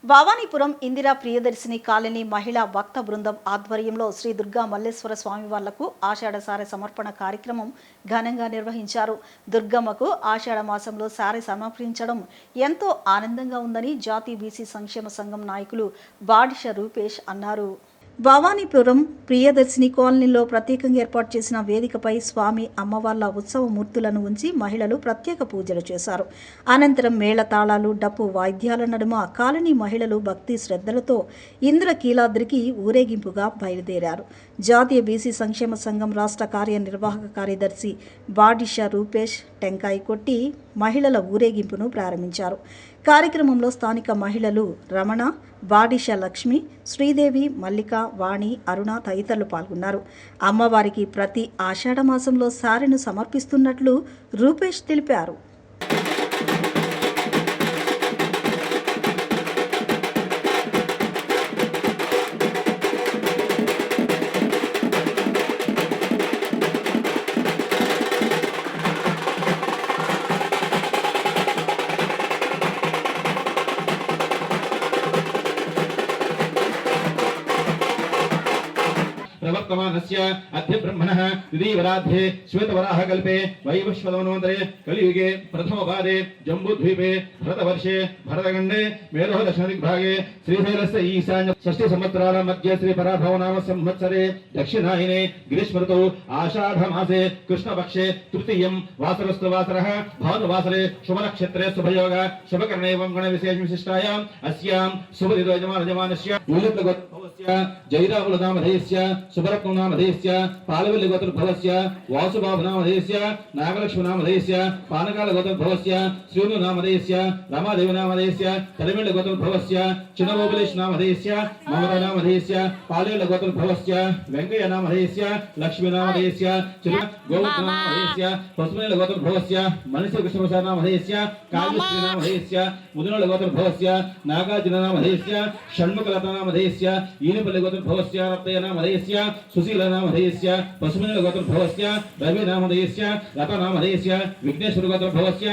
Bhavanipuram Indira Priyadarshini colony మహిళా భక్త బృందం ఆధ్వర్యంలో శ్రీ దుర్గా మల్లేశ్వర స్వామివార్లకు ఆషాఢసారె సమర్పణ కార్యక్రమం ఘనంగా నిర్వహించారు. దుర్గమ్మకు ఆషాఢ మాసంలో సారె సమర్పించడం ఎంతో ఆనందంగా ఉందని జాతీయ బీసీ సంక్షేమ సంఘం నాయకులు బాడిష రూపేష్ అన్నారు. భవానీపురం ప్రియదర్శిని కాలనీలో ప్రత్యేకంగా ఏర్పాటు చేసిన వేదికపై స్వామి అమ్మవార్ల ఉత్సవ మూర్తులను ఉంచి మహిళలు ప్రత్యేక పూజలు చేశారు. అనంతరం మేళతాళాలు, డప్పు వాయిద్యాల నడుమ కాలనీ మహిళలు భక్తి శ్రద్ధలతో ఇంద్రకీలాద్రికి ఊరేగింపుగా బయలుదేరారు. జాతీయ బీసీ సంక్షేమ సంఘం రాష్ట్ర కార్యనిర్వాహక కార్యదర్శి బాడిష రూపేష్ టెంకాయ కొట్టి మహిళల ఊరేగింపును ప్రారంభించారు. కార్యక్రమంలో స్థానిక మహిళలు రమణ, బాడిష లక్ష్మి, శ్రీదేవి, మల్లిక, వాణి, అరుణ తదితరులు పాల్గొన్నారు. అమ్మవారికి ప్రతి ఆషాఢ మాసంలో సారెను సమర్పిస్తున్నట్లు రూపేష్ తెలిపారు. प्रवर्तमानस्य अद्य ब्रह्मणः द्वितीयवराध्ये श्वेतवराहकल्पे वैवस्वतमन्वन्तरे कलियुगे प्रथमपादे जम्बूद्वीपे भरतवर्षे भरतखण्डे मेरोः दक्षिणदिग्भागे श्रीशैलस्य ईशान्य षष्ठिसंवत्सराणां मध्ये श्रीपराभवनाम संवत्सरे दक्षिणायने ग्रीष्मऋतौ आषाढमासे कृष्णपक्षे तृतीयं वासरस्तु वासरः भानुवासरे शुभनक्षत्रे शुभयोग शुभकर्णे एवं गणविशेषविशिष्टायाम् अस्यां शुभदितो यजमानस्य जयरामुलनामधेयस्य सुभरत्ननामधेयस्य पालवल्लिगोत्रभवस्य वासुबाबुनामधेयस्य नागलक्ष्मीनामधेयस्य पानकालगोत्रभवस्य श्रीनुनामधेयस्य रमादेवीनामधेयस्य तरिमेळगोत्रभवस्य चिनवोबलेशनामधेयस्य ममतानामधेयस्य पालेळगोत्रभवस्य वेङ्कय्यनामधेयस्य लक्ष्मीनामधेयस्य गोत्रनामधेयस्य पशुमेळगोत्रभवस्य मनुष्यकृष्णप्रसादनामधेयस्य काव्यश्रीनामधेयस्य मुदनळगोत्रभवस्य नागार्जुननामधेयस्य षण्मुखलतानामधेयस्य ईनपल्लिगोत्रभवस्य रत्नयनामधेयस्य सुशीलनामधेयस्य पशुमेळगोत्रभवस्य रविनामधेयस्य लतानामधेयस्य विघ्नेश्वरगोत्रभवस्य